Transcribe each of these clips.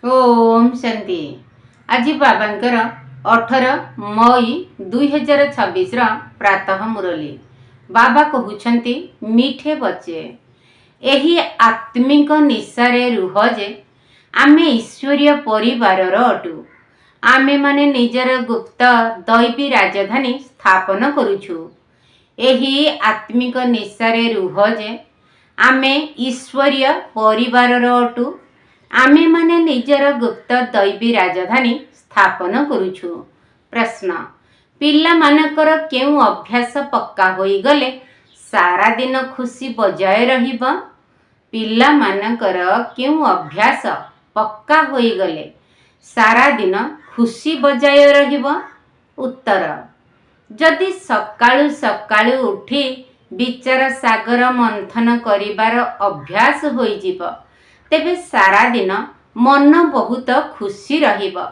ओम शांति। आज बाबांकर 18 मई 2026 प्रातः मुरली। बाबा कहउछंती मीठे बच्चे एही आत्मिक निशारे रुह जे आमे ईश्वरीय परिवारर अटु। आमे माने निजर गुप्त दैवी राजधानी स्थापन करुछु। एही आत्मिक निशारे रुह जे आमे ईश्वरीय परिवारर अटु। आमे माने निजर गुप्त दैवी राजधानी स्थापन करुछु। प्रश्न, पिला मानकर केउ अभ्यास पक्का होई गले सारा दिन खुशी बजाय रहिबा? पिला मानकर केउ अभ्यास पक्का होई गले सारा दिन खुशी बजाय रहिबा? उत्तर, जदि सकाळु सकाळु उठी विचार सागर मंथन करिबार अभ्यास होई जिवो तेबे सारा दिन मन बहुत खुशी रहिबो।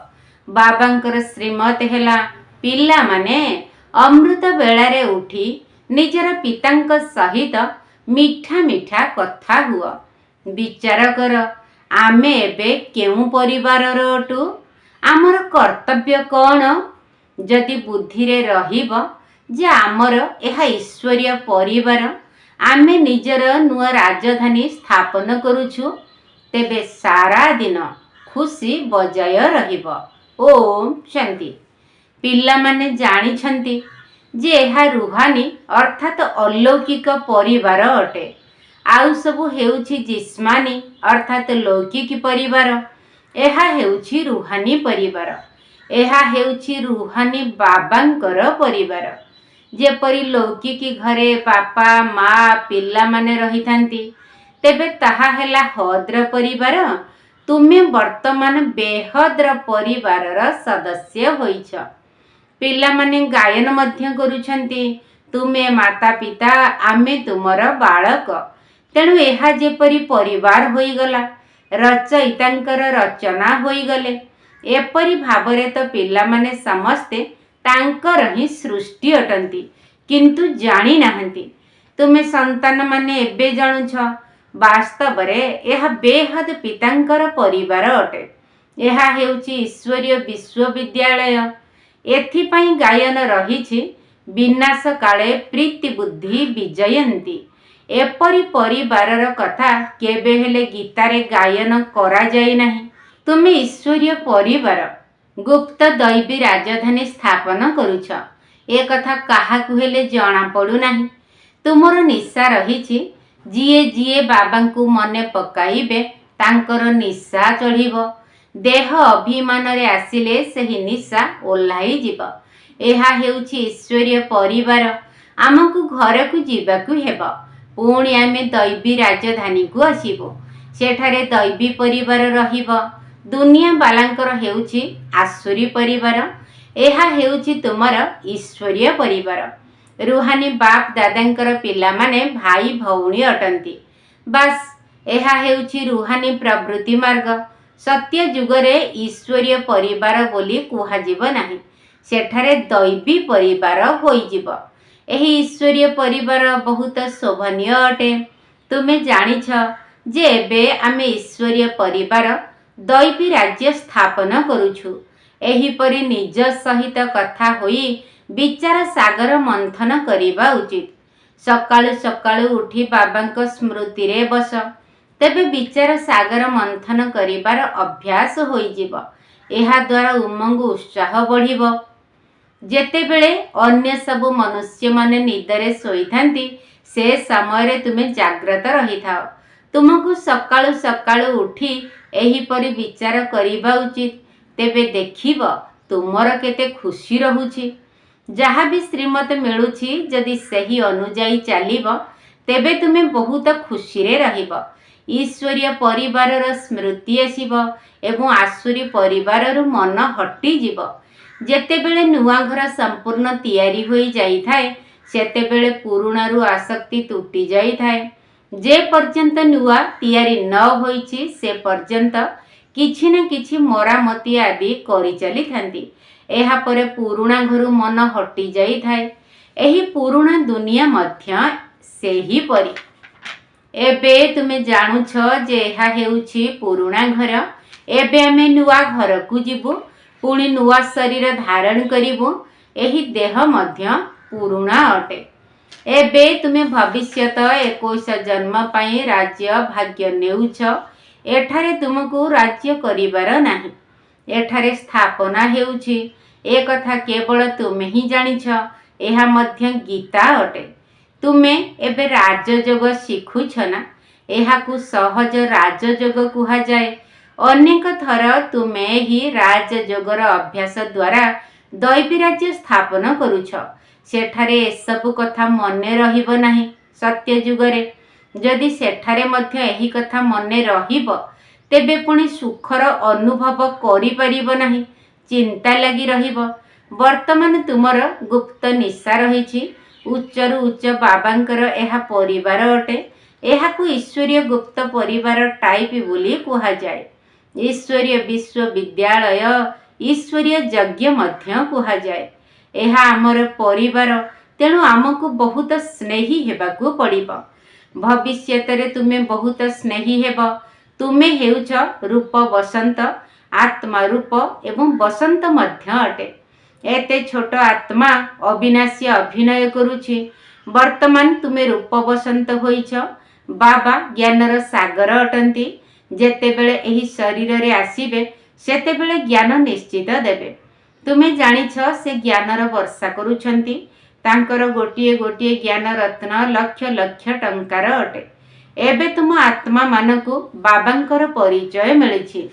बाबांकर श्रीमत हेला पिला माने अमृत बेलारे उठी निजर पितांक सहित मीठा मीठा कथा हुआ। विचार कर, आमे एबे केउ परिवारर अटु? आमर कर्तव्य कौन? जदि बुद्धिरे रहिबो जे आमर एहा ईश्वरीय परिवार, आमे निजर नुआ राजधानी स्थापन करुछु, तेबे सारा दिन खुशी बजाय रहिबो। ओम शांति। पिला माने जानी छंती जे एहा रुहानी अर्थात अलौकिक परिवार अटे। आउ सबु हेउछि जिस्मानी अर्थात लौकिक परिवार। एहा हेउछि रुहानी परिवार। एहा हेउछि रुहानी बाबांकर परिवार। जेपरि लौकिक घरे बापा माँ पिला माने रहिथांती तेबे ताहा हेला हद्र परिवार। तुमे वर्तमान बेहद्र परिवारर सदस्य होइछ। पिला माने गायन मध्य करुछंती, तुमे माता पिता आमे तुमर बालक। तेणु एहा जेपरि परिवार होई गला, रचयितांकर रचना होई गले, एपरि भावरे तो पिला माने समस्ते तांकर ही सृष्टि अटंती, किंतु जानी नाहंती। तुमे संतान माने एबे जानुछ, वास्तव रे यह बेहद पितांकर परिवार अटे। यह हेउछि ईश्वरीय विश्वविद्यालय। एथिपाई गायन रहिछि, विनाश काले प्रीति बुद्धि विजयंती। एपरि परिवारर कथा केबे हेले गीतारे गायन करा जाय नाही। तुमे ईश्वरीय परिवार गुप्त दैवी राजधानी स्थापन करुछ, ए कथा काहाकु हेले जणा पडु नाही। तुमर निशा रहिछि, जिए जिए बाबांकु मने पकाइबे तांकर निशा चढ़िबो। देह अभिमान रे आसिले सेही निशा ओल्हाई जिवो। एहा हेउछि ईश्वरीय परिवार। आमकु घरकु जीवाकु हेबो, पुणी आमे दैवी राजधानी को आसीबो। सेठारे दैवी परिवार रहिबो। दुनिया बालांकर हेउछि आसुरी परिवार। एहा हेउछि तुमर ईश्वरीय परिवार। रुहानी बाप दादांकर पिला माने भाई भौणी अटंती। बास एहा हेउछि रुहानी प्रवृत्ति मार्ग। सत्य जुगरे ईश्वरीय परिवार बोली कुहाजिबो नाही, सेठारे दैवी परिवार होइजिबो। एही ईश्वरीय परिवार बहुत शोभनीय अटे। तुमे जानिछ जे एबे आमे ईश्वरीय परिवार दैवी राज्य स्थापन करुछु। एही परि निज सहित कथा होई विचार सागर मंथन करिबा उचित। सकाळु सकाळु उठी बाबांक स्मृति रे बस, तेबे विचार सागर मंथन करिबार अभ्यास होई जिवो। एहा द्वारा उमंग उत्साह बढ़िबो। जेतेबेले अन्य सबु मनुष्य माने निदरे सोईथांती, से समय रे तुमे जाग्रत रहिथाओ। तुमको सकाळु सकाळु उठी एही परि विचार करिबा उचित। तेबे देखिबो तुमर केते खुशी रहुछि। जहा भी श्रीमत मिलुछि, जदि सही अनुजाई चलिबो तेबे तुमे बहुत खुशी रे रहिबो। ईश्वरीय परिवारर स्मृति आसीबो एवं आसुरी परिवारर मन हटि जिवो। जेतेबेले नुआ घर संपूर्ण तैयारी होई जाई थाए, सेतेबेले पुरुणारु आसक्ति टूटी जाई थाए। जे पर्यंत नुआ तैयारी न होईछि से पर्यंत किछि न किछि मरामती आदि करि चली थांती। एहा परे पुरुणा घरु मन हटि जाई थाए। एही पुरुणा दुनिया मध्य सेही परि। एबे तुमे जानुछ जे एहा हेउछि पुरुणा घर। एबे आमे नुआ घर को जीवु, पुणी नुआ शरीर धारण करिबु। एही देह मध्य पुरुणा अटे। एबे तुमे भविष्यत 21 जन्म पाई राज्य भाग्य नेउछ। एठारे तुमको राज्य करिबार नाही, एठारे स्थापना हेउछि। ए कथा केवल तुमे ही जानिछ। एहा मध्य गीता अटे। तुमे एबे राजयोग शिखुछ ना, एहाकु सहज राजयोग कुहा जाए। अनेक थर तुमे ही राजयोगर अभ्यास द्वारा दैवी राज्य स्थापन करुछ। सेठारे एसबु कथा मने रहिब नाही। सत्य युगरे जदि सेठारे मध्य एही कथा मने रहिब, तेबे पुणी सुखर अनुभव करि परिब नाही, चिंता लगी रहिब। वर्तमान तुमर गुप्त निशा रहिछि। उच्चरु उच्च बाबांकर एहा परिवार अटे। एहाकु ईश्वरीय गुप्त परिवार टाइप बोली कुहा जाए। ईश्वरीय विश्वविद्यालय, ईश्वरीय यज्ञ मध्य कुहा जाए। एहा आमर परिवार, तेणु आमको बहुत स्नेही हेबाकू पड़िब। भविष्यतरे तुमे बहुत स्नेही हेब। तुमे हेउछ रूप बसंत, आत्मा रूप एवं बसंत मध्य अटे। एते छोट आत्मा अविनाशी अभिनय करुछि। वर्तमान तुमे रूप बसंत होइछ। बाबा ज्ञानर सागर अटंती। जेतेबेले एही शरीर रे आसीबे, सेतेबेले ज्ञान निश्चित देबे। तुमे जानिछ से ज्ञानर वर्षा करुछंती। तांकर गोटिए गोटिए ज्ञान रत्न लक्ष लक्ष टंकार अटे। एबे तुम आत्मा मानकु बाबांकर परिचय मिलिछि।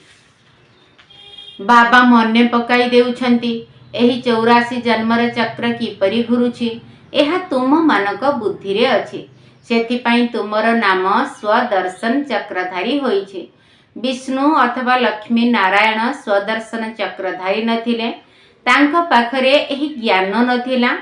बाबा मने पकाई देउछंती एही 84 जन्मर चक्र किपरि घुरुछि, एहा तुम मानक बुद्धि रे अछि। सेथिपाई तुमर नाम स्वदर्शन चक्रधारी होइछि। विष्णु अथवा लक्ष्मी नारायण स्वदर्शन चक्रधारी नथिले। तांको पाखरे एही ज्ञान नथिला।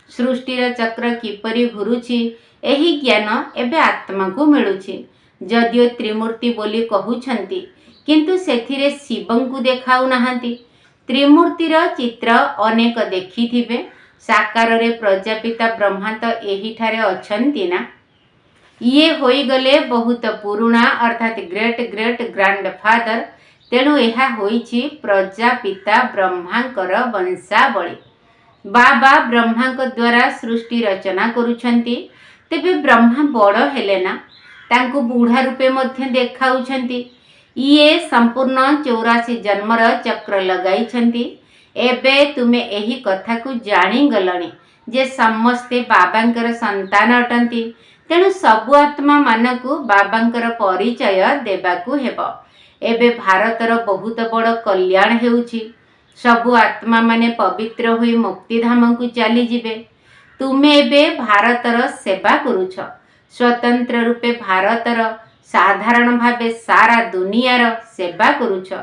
सृष्टिर चक्र किपरि घुरुछि एही ज्ञान एबे आत्मा को मिलुछि। जदियो त्रिमूर्ति बोली कहउछंती, किंतु सेथिरे शिवंकु देखाउ नाहांती। त्रिमूर्तिर चित्र अनेक देखिथिबे। साकार रे प्रजापिता ब्रह्मा तो एही ठारे अछंती ना। ये होई गले बहुत पुरुणा अर्थात ग्रेट ग्रेट ग्रांडफादर। तेणु एहा होइछि प्रजापिता ब्रह्मांकर वंशावली। बाबा ब्रह्मांक द्वारा सृष्टि रचना करुछंती। तेबे ब्रह्मा बड़ हेले ना, तांको बूढ़ा रूपे मध्य देखाउछंती। ये संपूर्ण 84 जन्मर चक्र लगाइछंती। एबे तुमे एही कथा को जानी गलणी जे समस्ते बाबांकर संतान अटंती। तेणु सबु आत्मा मानकु बाबांकर परिचय देबाकू हेबो। एबे भारतर बहुत बड़ कल्याण हेउछि। सबु आत्मा माने पवित्र होई मुक्तिधाम को चली जिबे। तुमे एबे भारतर सेवा करुछ। स्वतंत्र रूपे भारतर, साधारण भावे सारा दुनियार सेवा करुछ।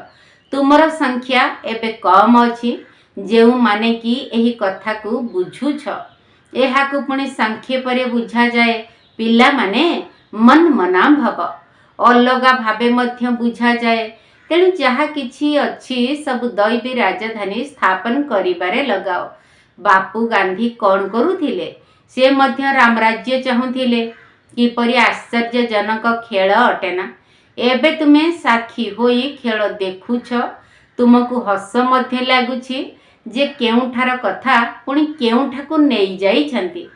तुमर संख्या एबे कम अछि जेउ माने कि एही कथा को बुझुछ। एहाकु पुणी संक्षेप रे बुझा जाए पिला माने मन मना भव। अलगा भावे मध्य बुझा जाए। तेणु जहा किछि अछि सब दैवी राजधानी स्थापन करिबारे लगाओ। बापू गांधी कौन करुथिले? से मध्य रामराज्य चाहुथिले। किपरि आश्चर्यजनक खेल अटेना। एबे तुमे साक्षी होई खेल देखुछ। तुमको हस मध्य लागुछि जे केउठार कथा पुणी केउठाकु नेई जाइछंती।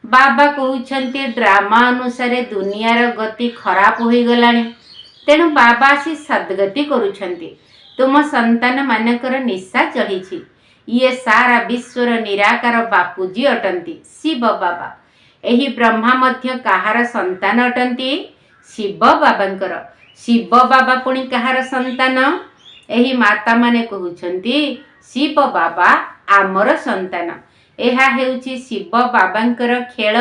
बाबा कहउछंती ड्रामा अनुसारे दुनियार गति खराब होई गलानी। तेणु बाबा आसी सद्गति करुछंती। तुम संतान मानकर निशा चढ़ीछि। ये सारा विश्वर निराकार बापूजी अटंती, शिव बाबा। एही ब्रह्मा मध्य कहार संतान अटंती? शिव बाबांकर। शिव बाबा पुणी कहार संतान? एही माता माने कहउछंती शिव बाबा आमर संतान। एहा हेउछि शिव बाबांकर खेल।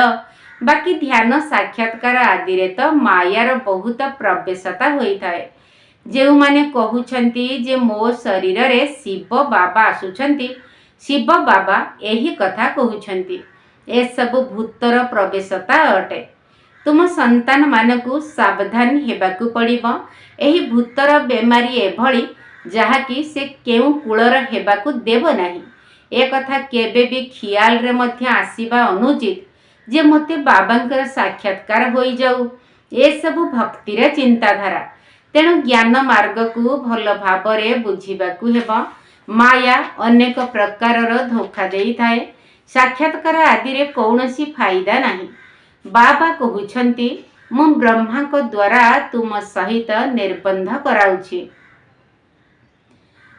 बाकी ध्यान साक्षात्कार आदि रे तो मायार बहुत प्रवेशता होई थाए। जेउ माने कहउछंती जे मो शरीर रे शिव बाबा आसुछंती, शिव बाबा एही कथा कहउछंती। ए सब भूतर प्रवेशता अटे। तुम संतान मानकु सावधान हेबाकू पड़िबो। एही भूतर बेमारी एभली जहाँकि से केउ कूलर हेबाकू देव नाही। ए कथा केबे भी खियाल रे मध्य आसीबा अनुचित जे मते बाबांकर साक्षात्कार होई जाऊ। ए सब भक्तिर चिंताधारा। तेणु ज्ञान मार्ग को भल भावरे बुझिबाकु हेबो। माया अनेक प्रकारर धोखा देई थाए। साक्षात्कार आदि रे कौनसी फायदा नहीं। बाबा कहउछंती मु ब्रह्मा को द्वारा तुम सहित निर्बंध कराउछि।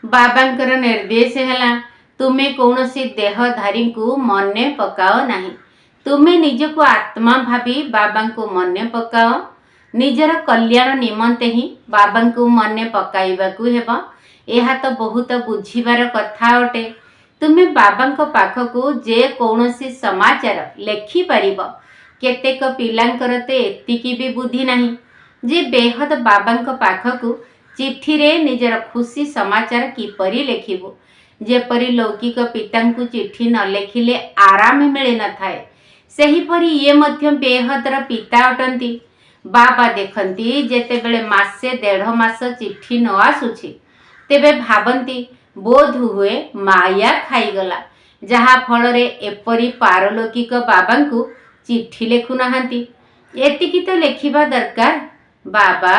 बाबांकर निर्देश हैला तुमे कौनसी देहधारी को मने पकाओ नहीं। तुमे निज को आत्मा भावी बाबा को मने पकाओ। निजर कल्याण निमंते ही बाबा को मने पकाइबाकु हेबो। एहा तो बहुत बुझिबार कथा अटे। तुमे बाबा को पाखकु जे कौनसी समाचार लेखि परिबो। केतेक पिलांकर ते एतिकी भी बुद्धि नहीं जे बेहद बाबा को पाखकु चिट्ठी रे निजर खुशी समाचार किपरि लेखिबो। जेपरि लौकिक पितांकु चिट्ठी न लेखिले आराम मिले न थाए, सेहीपरि ये मध्य बेहदर पिता अटंती। बाबा देखंती जेतेबेले मासे 1.5 मास चिट्ठी न आसुछि तेबे भाबंती बोध हुए माया खाईगला, जहा फल रे एपरि पारलौकिक बाबांकु चिट्ठी लेखु नहांती। एतिकी तो लेखिबा दरकार, बाबा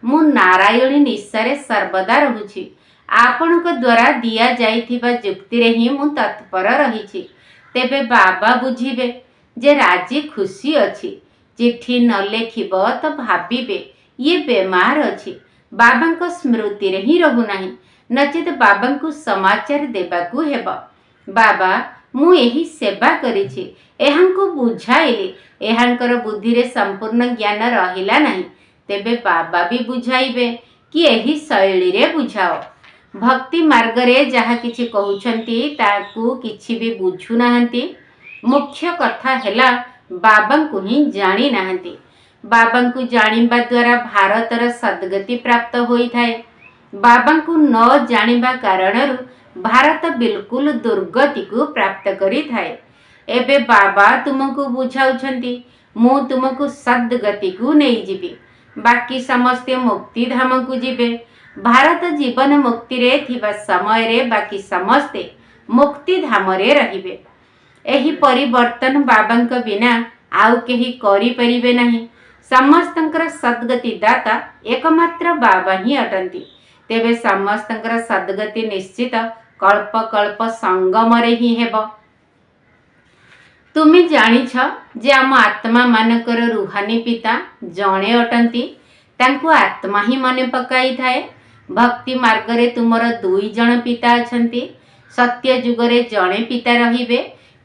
मु नारायणी निशारे सर्वदा रहुछि। आपनक द्वारा दिया जाइथिबा जुक्ति रे ही मु तत्पर रहिछि। तेबे बाबा बुझिबे जे राजी खुशी अछि। चिट्ठी न लेखिब तो भाबिबे ये बेमार अछि, बाबांक स्मृति रे ही रहु नाही, नचेत बाबांकु समाचार देबाकु हेबो। बाबा मु एही सेवा करिछि, एहांकु बुझाइली, एहांकर बुद्धि रे संपूर्ण ज्ञान रहिला नाही। तेबे बाबा भी बुझाइबे कि एही शैली रे बुझाओ। भक्ति मार्ग रे जहा किछि कहउछंती ताकू किछि भी बुझु नाहंती। मुख्य कथा हैला बाबांकु ही जानी नाहंती। बाबांकु जानिबा द्वारा भारतर सद्गति प्राप्त होई थाए। बाबांकु न जानिबा कारणरु भारत बिल्कुल दुर्गति को प्राप्त करी थाए। एबे बाबा तुमको बुझाउछंती, मु तुमको सद्गति को नहीं जीवी, बाकी समस्ते मुक्ति धाम को जीवे। भारत जीवन मुक्ति रे थिबा समय रे बाकी समस्ते मुक्ति धाम रे रहिबे। एही परिवर्तन बाबांक बिना आउ केही करि परिबे नहीं। समस्तंकर सद्गति दाता एकमात्र बाबा ही अटंती। तेबे समस्तंकर सद्गति निश्चित कल्प कल्प संगम रे ही हेबो। तुमे जानिछ जे आम आत्मा मानकर रुहानी पिता जणे अटंती, तांको आत्मा ही मने पकाई थाए। भक्ति मार्ग रे तुमर 2 जण पिता अछंती। सत्य जुग रे जणे पिता रहिबे,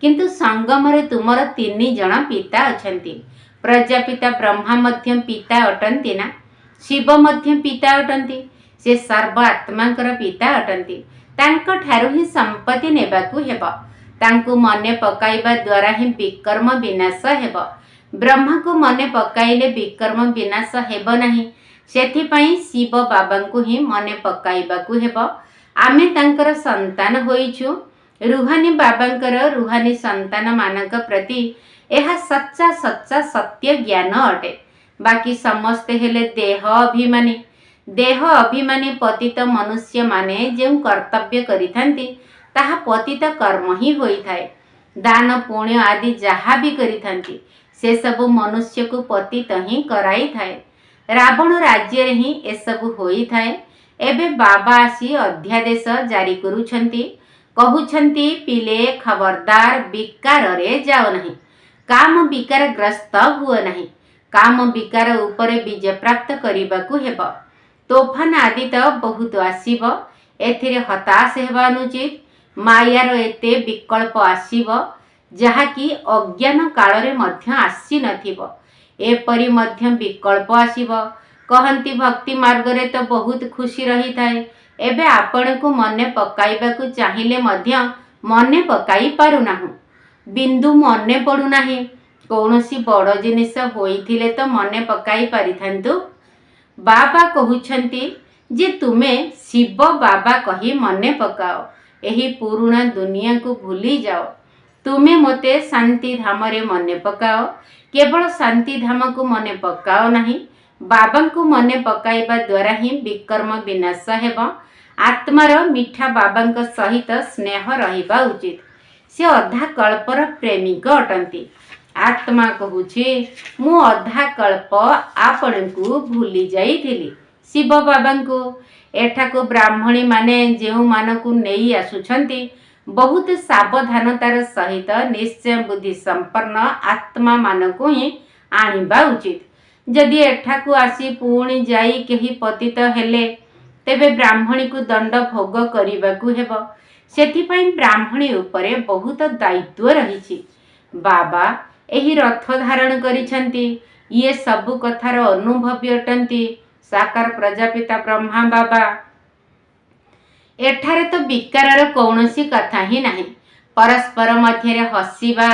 किंतु संगम रे तुमर 3 जण पिता अछंती। प्रजापिता ब्रह्मा मध्यम पिता अटंती ना, शिव मध्यम पिता अटंती। से सर्व आत्मांकर पिता अटंती। तांको ठारु ही संपत्ति नेबाकु हेबो। तांको मने पकाइबा द्वारा ही विकर्म विनाश हेबो। ब्रह्मा को मने पकाइले विकर्म विनाश हेबो नहीं। सेथि पई शिव बाबांकु ही मने पकाइबाकु हेबो। आमे तांकर संतान होइछु। रुहानी बाबांकर रुहानी संतान मानक प्रति एहा सच्चा सच्चा सत्य ज्ञान अटे। बाकी समस्ते हेले देह अभिमानी। देह अभिमानी पतित मनुष्य माने जेउ कर्तव्य करिथांती ताहा पतित कर्म ही होई थाए। दान पुण्य आदि जहा भी करिथांती से सब मनुष्य को पतित ही कराई थाए। रावण राज्य रे ही ए सब होई थाए। एबे बाबा आसी अध्यादेश जारी करूछंती, कहूछंती पिले खबरदार विकार रे जाओ नहीं, काम विकार ग्रस्त हुओ नहीं। काम विकार उपरे विजय प्राप्त करिबाकु हेबो। तोफान आदि तो बहुत आसीब, एथिरे हताश हेबा अनुचित। मायार एते विकल्प आसीब जहा कि अज्ञान काल रे मध्य आसी नथिबो। एपरि मध्य विकल्प आसीब। कहंती भक्ति मार्ग रे तो बहुत खुशी रही थाए। एबे आपण को मने पकाइबाकु चाहिले मध्य मने पकाई पारु नाहु। बिंदु मने पड़ू नाही। कौनसी बड़ जिनिस होइथिले तो मने पकाई पारिथांतु। बाबा कहउछंती जे तुमे शिव बाबा कही मने पकाओ। एही पुराना दुनिया को भूली जाओ। तुमे मोते शांति धाम रे मने पकाओ। केवल शांति धाम को मने पकाओ नहीं, बाबा को मने पकाइबा द्वारा ही विकर्म विनाश हेबो। आत्मार मिठा बाबांक सहित स्नेह रहिबा उचित। से अधा कल्पर प्रेमिक अटंती। आत्मा कहूछि मु अधा कल्प आपण को भूली जाइथिली, ଶିବ ବାବାଙ୍କୁ। ଏଠାକୁ ବ୍ରାହ୍ମଣୀ ମାନେ ଯେଉଁମାନଙ୍କୁ ନେଇ ଆସୁଛନ୍ତି ବହୁତ ସାବଧାନତାର ସହିତ ନିଶ୍ଚୟ ବୁଦ୍ଧି ସମ୍ପନ୍ନ ଆତ୍ମା ମାନଙ୍କୁ ହିଁ ଆଣିବା ଉଚିତ। ଯଦି ଏଠାକୁ ଆସି ପୁଣି ଯାଇ କେହି ପତିତ ହେଲେ ତେବେ ବ୍ରାହ୍ମଣୀକୁ ଦଣ୍ଡ ଭୋଗ କରିବାକୁ ହେବ। ସେଥିପାଇଁ ବ୍ରାହ୍ମଣୀ ଉପରେ ବହୁତ ଦାୟିତ୍ୱ ରହିଛି। ବାବା ଏହି ରଥ ଧାରଣ କରିଛନ୍ତି। ଇଏ ସବୁ କଥାର ଅନୁଭବୀ ଅଟନ୍ତି। ସାକାର ପ୍ରଜାପିତା ବ୍ରହ୍ମା ବାବା। ଏଠାରେ ତ ବିକାରର କୌଣସି କଥା ହିଁ ନାହିଁ। ପରସ୍ପର ମଧ୍ୟରେ ହସିବା,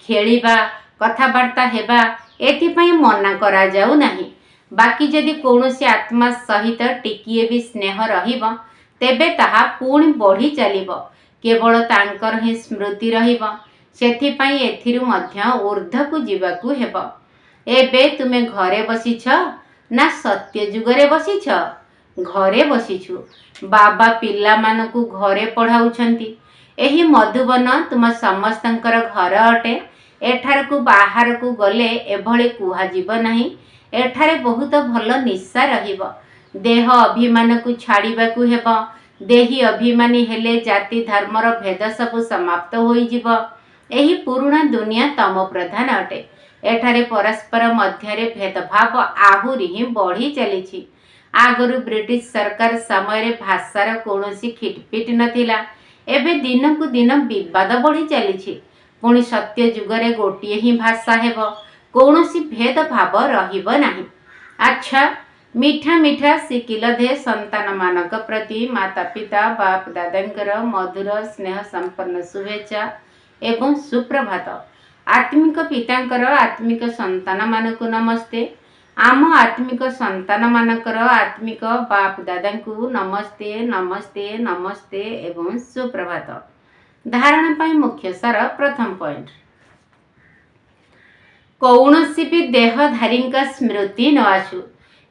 ଖେଳିବା, କଥାବାର୍ତ୍ତା ହେବା ଏଥିପାଇଁ ମନା କରାଯାଉ ନାହିଁ। ବାକି ଯଦି କୌଣସି ଆତ୍ମା ସହିତ ଟିକିଏ ବି ସ୍ନେହ ରହିବ ତେବେ ତାହା ପୁଣି ବଢ଼ି ଚାଲିବ। କେବଳ ତାଙ୍କର ହିଁ ସ୍ମୃତି ରହିବ। ସେଥିପାଇଁ ଏଥିରୁ ମଧ୍ୟ ଊର୍ଦ୍ଧ୍ୱକୁ ଯିବାକୁ ହେବ। ଏବେ ତୁମେ ଘରେ ବସିଛ ନା ସତ୍ୟ ଯୁଗରେ ବସିଛ? ଘରେ ବସିଛୁ। ବାବା ପିଲାମାନଙ୍କୁ ଘରେ ପଢ଼ାଉଛନ୍ତି। ଏହି ମଧୁବନ ତୁମ ସମସ୍ତଙ୍କର ଘର ଅଟେ। ଏଠାରକୁ ବାହାରକୁ ଗଲେ ଏଭଳି କୁହାଯିବ ନାହିଁ। ଏଠାରେ ବହୁତ ଭଲ ନିଶା ରହିବ। ଦେହ ଅଭିମାନକୁ ଛାଡ଼ିବାକୁ ହେବ। ଦେହୀ ଅଭିମାନୀ ହେଲେ ଜାତି ଧର୍ମର ଭେଦ ସବୁ ସମାପ୍ତ ହୋଇଯିବ। ଏହି ପୁରୁଣା ଦୁନିଆ ତମ ପ୍ରଧାନ ଅଟେ। ଏଠାରେ ପରସ୍ପର ମଧ୍ୟରେ ଭେଦଭାବ ଆହୁରି ହିଁ ବଢ଼ି ଚାଲିଛି। ଆଗରୁ ବ୍ରିଟିଶ ସରକାର ସମୟରେ ଭାଷାର କୌଣସି ଖିଟପିଟ ନଥିଲା। ଏବେ ଦିନକୁ ଦିନ ବିବାଦ ବଢ଼ି ଚାଲିଛି। ପୁଣି ସତ୍ୟ ଯୁଗରେ ଗୋଟିଏ ହିଁ ଭାଷା ହେବ। କୌଣସି ଭେଦଭାବ ରହିବ ନାହିଁ। ଆଚ୍ଛା, ମିଠା ମିଠା ଶିକିଲଧେ ସନ୍ତାନମାନଙ୍କ ପ୍ରତି ମାତା ପିତା ବାପ ଦାଦାଙ୍କର ମଧୁର ସ୍ନେହ ସମ୍ପନ୍ନ ଶୁଭେଚ୍ଛା ଏବଂ ସୁପ୍ରଭାତ। ଆତ୍ମିକ ପିତାଙ୍କର ଆତ୍ମିକ ସନ୍ତାନମାନଙ୍କୁ ନମସ୍ତେ। ଆମ ଆତ୍ମିକ ସନ୍ତାନମାନଙ୍କର ଆତ୍ମିକ ବାପ ଦାଦାଙ୍କୁ ନମସ୍ତେ ନମସ୍ତେ ନମସ୍ତେ ଏବଂ ସୁପ୍ରଭାତ। ଧାରଣା ପାଇଁ ମୁଖ୍ୟ ସାର। ପ୍ରଥମ ପଏଣ୍ଟ, କୌଣସି ବି ଦେହଧାରୀଙ୍କ ସ୍ମୃତି ନ ଆସୁ।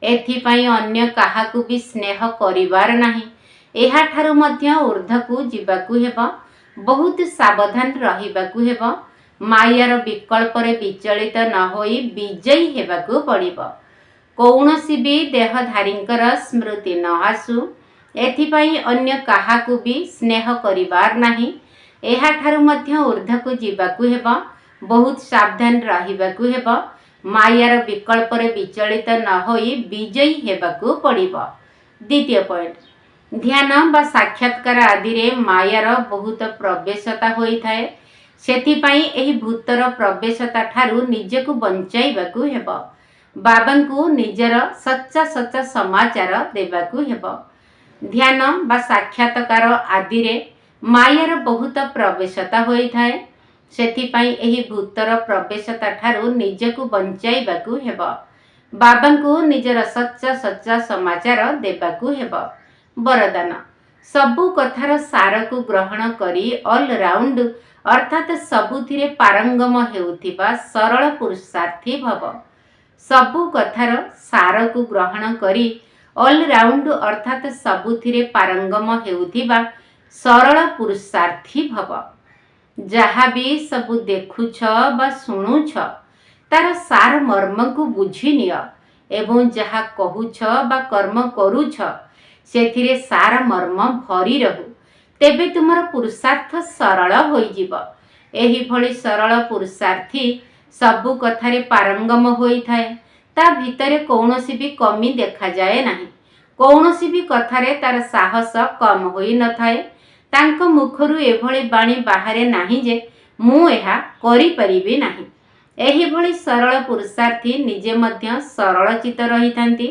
ଏଥିପାଇଁ ଅନ୍ୟ କାହାକୁ ବି ସ୍ନେହ କରିବାର ନାହିଁ। ଏହାଠାରୁ ମଧ୍ୟ ଊର୍ଦ୍ଧ୍ୱକୁ ଯିବାକୁ ହେବ। ବହୁତ ସାବଧାନ ରହିବାକୁ ହେବ। ମାୟାର ବିକଳ୍ପରେ ବିଚଳିତ ନ ହୋଇ ବିଜୟୀ ହେବାକୁ ପଡ଼ିବ। କୌଣସି ବି ଦେହଧାରୀଙ୍କର ସ୍ମୃତି ନ ଆସୁ। ଏଥିପାଇଁ ଅନ୍ୟ କାହାକୁ ବି ସ୍ନେହ କରିବାର ନାହିଁ। ଏହାଠାରୁ ମଧ୍ୟ ଊର୍ଦ୍ଧ୍ୱକୁ ଯିବାକୁ ହେବ। ବହୁତ ସାବଧାନ ରହିବାକୁ ହେବ। ମାୟାର ବିକଳ୍ପରେ ବିଚଳିତ ନ ହୋଇ ବିଜୟୀ ହେବାକୁ ପଡ଼ିବ। ଦ୍ୱିତୀୟ ପଏଣ୍ଟ, ଧ୍ୟାନ ବା ସାକ୍ଷାତକାର ଆଦିରେ ମାୟାର ବହୁତ ପ୍ରବେଶତା ହୋଇଥାଏ। ସେଥିପାଇଁ ଏହି ଭୂତର ପ୍ରବେଶତା ଠାରୁ ନିଜକୁ ବଞ୍ଚାଇବାକୁ ହେବ। ବାବାଙ୍କୁ ନିଜର ସଚ୍ଚା ସଚ୍ଚା ସମାଚାର ଦେବାକୁ ହେବ। ଧ୍ୟାନ ବା ସାକ୍ଷାତକାର ଆଦିରେ ମାୟାର ବହୁତ ପ୍ରବେଶତା ହୋଇଥାଏ। ସେଥିପାଇଁ ଏହି ଭୂତର ପ୍ରବେଶତା ଠାରୁ ନିଜକୁ ବଞ୍ଚାଇବାକୁ ହେବ। ବାବାଙ୍କୁ ନିଜର ସଚ୍ଚା ସଚ୍ଚା ସମାଚାର ଦେବାକୁ ହେବ। ବରଦାନ, ସବୁ କଥାର ସାରକୁ ଗ୍ରହଣ କରି ଅଲରାଉଣ୍ଡ ଅର୍ଥାତ୍ ସବୁଥିରେ ପାରଙ୍ଗମ ହେଉଥିବା ସରଳ ପୁରୁଷାର୍ଥୀ ଭବ। ସବୁ କଥାର ସାରକୁ ଗ୍ରହଣ କରି ଅଲରାଉଣ୍ଡ ଅର୍ଥାତ୍ ସବୁଥିରେ ପାରଙ୍ଗମ ହେଉଥିବା ସରଳ ପୁରୁଷାର୍ଥୀ ଭବ। ଯାହା ବି ସବୁ ଦେଖୁଛ ବା ଶୁଣୁଛ ତାର ସାର ମର୍ମକୁ ବୁଝିନିଅ ଏବଂ ଯାହା କହୁଛ ବା କର୍ମ କରୁଛ ସେଥିରେ ସାର ମର୍ମ ଭରି ରହୁ। ତେବେ ତୁମର ପୁରୁଷାର୍ଥ ସରଳ ହୋଇଯିବ। ଏହିଭଳି ସରଳ ପୁରୁଷାର୍ଥୀ ସବୁ କଥାରେ ପାରଙ୍ଗମ ହୋଇଥାଏ। ତା ଭିତରେ କୌଣସି ବି କମି ଦେଖାଯାଏ ନାହିଁ। କୌଣସି ବି କଥାରେ ତାର ସାହସ କମ ହୋଇନଥାଏ। ତାଙ୍କ ମୁଖରୁ ଏଭଳି ବାଣୀ ବାହାରେ ନାହିଁ ଯେ ମୁଁ ଏହା କରିପାରିବି ନାହିଁ। ଏହିଭଳି ସରଳ ପୁରୁଷାର୍ଥୀ ନିଜେ ମଧ୍ୟ ସରଳଚିତ ରହିଥାନ୍ତି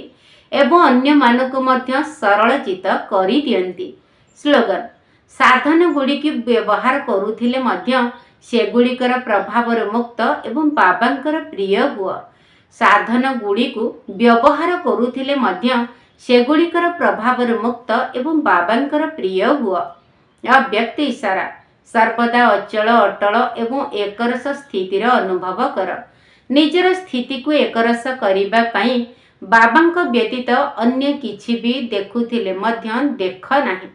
ଏବଂ ଅନ୍ୟମାନଙ୍କୁ ମଧ୍ୟ ସରଳଚିତ କରିଦିଅନ୍ତି। ସ୍ଲୋଗାନ, ସାଧନ ଗୁଡ଼ିକୁ ବ୍ୟବହାର କରୁଥିଲେ ମଧ୍ୟ ସେଗୁଡ଼ିକର ପ୍ରଭାବରୁ ମୁକ୍ତ ଏବଂ ବାବାଙ୍କର ପ୍ରିୟ ହୁଅ। ସାଧନ ଗୁଡ଼ିକୁ ବ୍ୟବହାର କରୁଥିଲେ ମଧ୍ୟ ସେଗୁଡ଼ିକର ପ୍ରଭାବରୁ ମୁକ୍ତ ଏବଂ ବାବାଙ୍କର ପ୍ରିୟ ହୁଅ। ଅବ୍ୟକ୍ତ ଇଶାରା, ସର୍ବଦା ଅଚଳ ଅଟଳ ଏବଂ ଏକରସ ସ୍ଥିତିର ଅନୁଭବ କର। ନିଜର ସ୍ଥିତିକୁ ଏକରସ କରିବା ପାଇଁ ବାବାଙ୍କ ବ୍ୟତୀତ ଅନ୍ୟ କିଛି ବି ଦେଖୁଥିଲେ ମଧ୍ୟ ଦେଖ ନାହିଁ।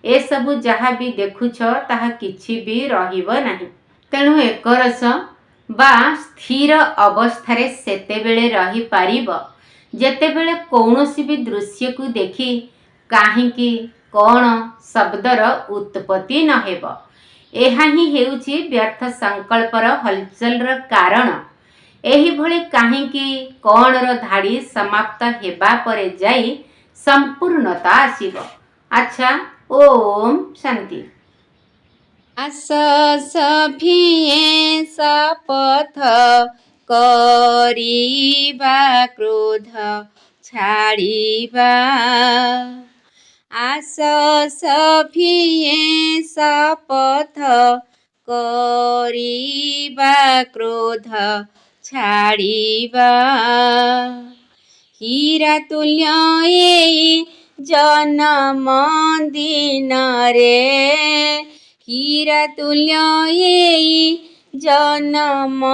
ଏସବୁ ଯାହା ବି ଦେଖୁଛ ତାହା କିଛି ବି ରହିବ ନାହିଁ। ତେଣୁ ଏକରସ ବା ସ୍ଥିର ଅବସ୍ଥାରେ ସେତେବେଳେ ରହିପାରିବ ଯେତେବେଳେ କୌଣସି ବି ଦୃଶ୍ୟକୁ ଦେଖି କାହିଁକି କ'ଣ ଶବ୍ଦର ଉତ୍ପତ୍ତି ନ ହେବ। ଏହା ହିଁ ହେଉଛି ବ୍ୟର୍ଥ ସଂକଳ୍ପର ହଲଚଲର କାରଣ। ଏହିଭଳି କାହିଁକି କ'ଣର ଧାଡ଼ି ସମାପ୍ତ ହେବା ପରେ ଯାଇ ସମ୍ପୂର୍ଣ୍ଣତା ଆସିବ। ଆଚ୍ଛା, ଓମ୍ ଶାନ୍ତି। ଆସ ସଭିଏଁ ଶପଥ କରିବା କ୍ରୋଧ ଛାଡ଼ିବା। ଆସ ସଭିଏଁ ଶପଥ କରିବା କ୍ରୋଧ ଛାଡ଼ିବା। ହୀରା ତୁଲ୍ୟ ଏଇ ଜନମ ଦିନରେ, ହୀରା ତୁଲ୍ୟ ଏଇ ଜନମ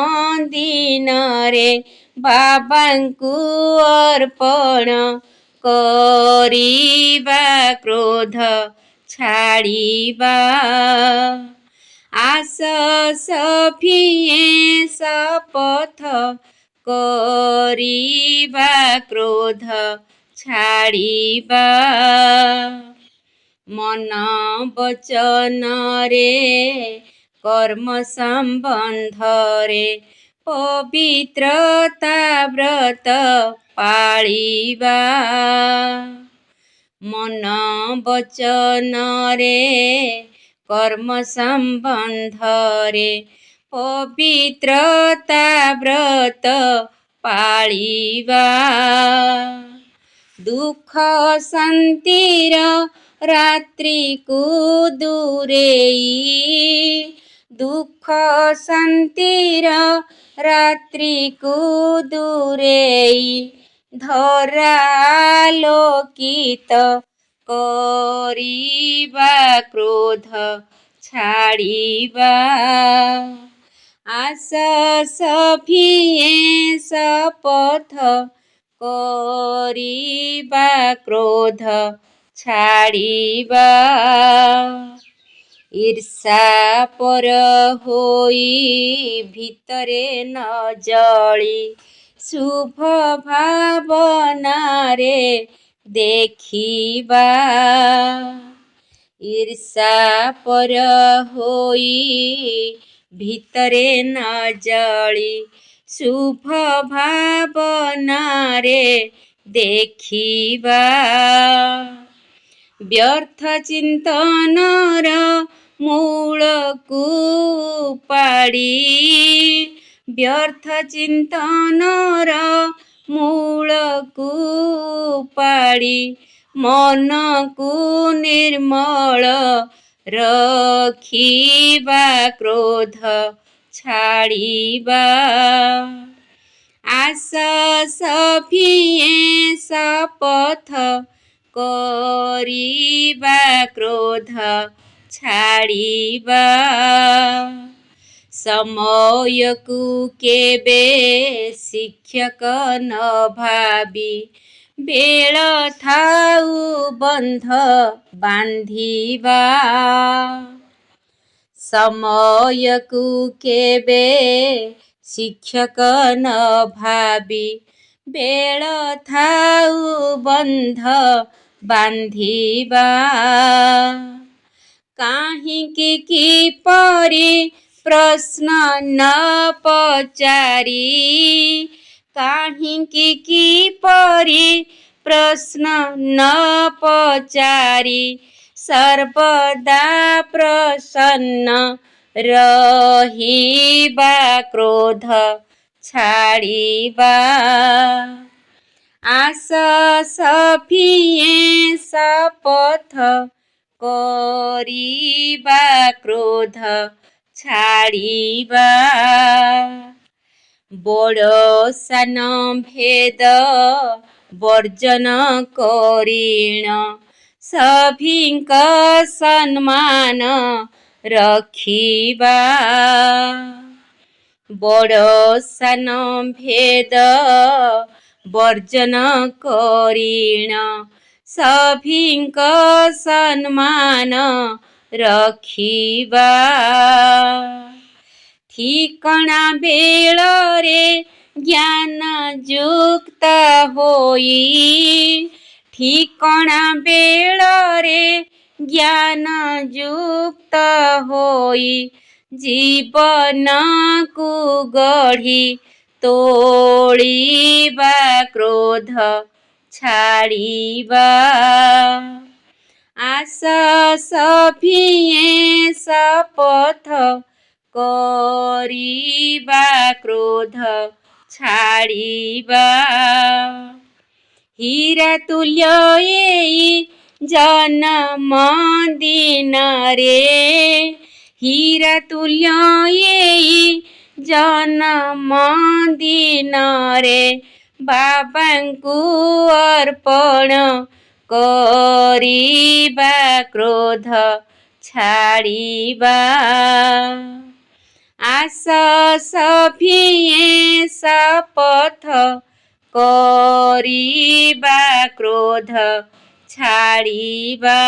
ଦିନରେ ବାବାଙ୍କୁ ଅର୍ପଣ କରିବା କ୍ରୋଧ ଛାଡ଼ିବା। ଆସ ସଭିଏଁ ଶପଥ କରିବା କ୍ରୋଧ ଛାଡ଼ିବା। ମନ ବଚନରେ କର୍ମ ସମ୍ବନ୍ଧରେ ପବିତ୍ରତା ବ୍ରତ ପାଳିବା। ମନ ବଚନରେ କର୍ମ ସମ୍ବନ୍ଧରେ ପବିତ୍ରତା ବ୍ରତ ପାଳିବା। ଦୁଃଖ ଶାନ୍ତିର ରାତ୍ରିକୁ ଦୂରେଇ, ଦୁଃଖ ଶାନ୍ତିର ରାତ୍ରିକୁ ଦୂରେଇ ଧରା ଆଲୋକିତ କରିବା କ୍ରୋଧ ଛାଡ଼ିବା। ଆସ ସଭିଏଁ ଶପଥ କରିବା କ୍ରୋଧ ଛାଡ଼ିବା। ଈର୍ଷା ପର ହୋଇ ଭିତରେ ନ ଜଳି ଶୁଭ ଭାବନାରେ ଦେଖିବା। ଈର୍ଷା ପର ହୋଇ ଭିତରେ ନ ଜଳି ଶୁଭ ଭାବନାରେ ଦେଖିବା। ବ୍ୟର୍ଥ ଚିନ୍ତନର ମୂଳକୁ ଉପାଡ଼ି, ବ୍ୟର୍ଥ ଚିନ୍ତନର ମୂଳକୁ ଉପାଡ଼ି ମନକୁ ନିର୍ମଳ ରଖିବା କ୍ରୋଧ ଛାଡ଼ିବା। ଆସ ସଭିଏଁ ଶପଥ କରିବା କ୍ରୋଧ ଛାଡ଼ିବା। ସମୟକୁ କେବେ ଶିକ୍ଷକ ନ ଭାବି ବେଳ ଥାଉ ବନ୍ଧ ବାନ୍ଧିବା। ସମୟକୁ କେବେ ଶିକ୍ଷକ ନ ଭାବି ବେଳ ଥାଉ ବନ୍ଧ ବାନ୍ଧିବା। କାହିଁକି କିପରି ପ୍ରଶ୍ନ ନ ପଚାରି, କାହିଁକି କିପରି ପ୍ରଶ୍ନ ନ ପଚାରି ସର୍ବଦା ପ୍ରସନ୍ନ ରହିବା କ୍ରୋଧ ଛାଡ଼ିବା। ଆସ ସଭିଏଁ ଶପଥ କରିବା କ୍ରୋଧ ଛାଡ଼ିବା। ବଡ଼ ସାନ ଭେଦ ବର୍ଜନ କରିଣ ସଭିଙ୍କ ସମ୍ମାନ ରଖିବା। ବଡ଼ ସାନ ଭେଦ ବର୍ଜନ କରିଣ ସଭିଙ୍କ ସମ୍ମାନ ରଖିବା। ଠିକଣା ବେଳରେ ଜ୍ଞାନ ଯୁକ୍ତ ହୋଇ ଠିକଣା ବେଳରେ ଜ୍ଞାନ ଯୁକ୍ତ ହୋଇ ଜୀବନକୁ ଗଢ଼ି ତୋଳିବା କ୍ରୋଧ ଛାଡ଼ିବା। ଆସ ସଭିଏଁ ଶପଥ କରିବା କ୍ରୋଧ ଛାଡ଼ିବା। ହୀରା ତୁଲ୍ୟ ଏଇ ଜନମ ଦିନରେ, ହୀରା ତୁଲ୍ୟ ଏଇ ଜନମ ଦିନରେ ବାବାଙ୍କୁ ଅର୍ପଣ କରିବା କ୍ରୋଧ ଛାଡ଼ିବା। ଆସ ସଭିଏଁ ଶପଥ କରିବା କ୍ରୋଧ ଛାଡ଼ିବା।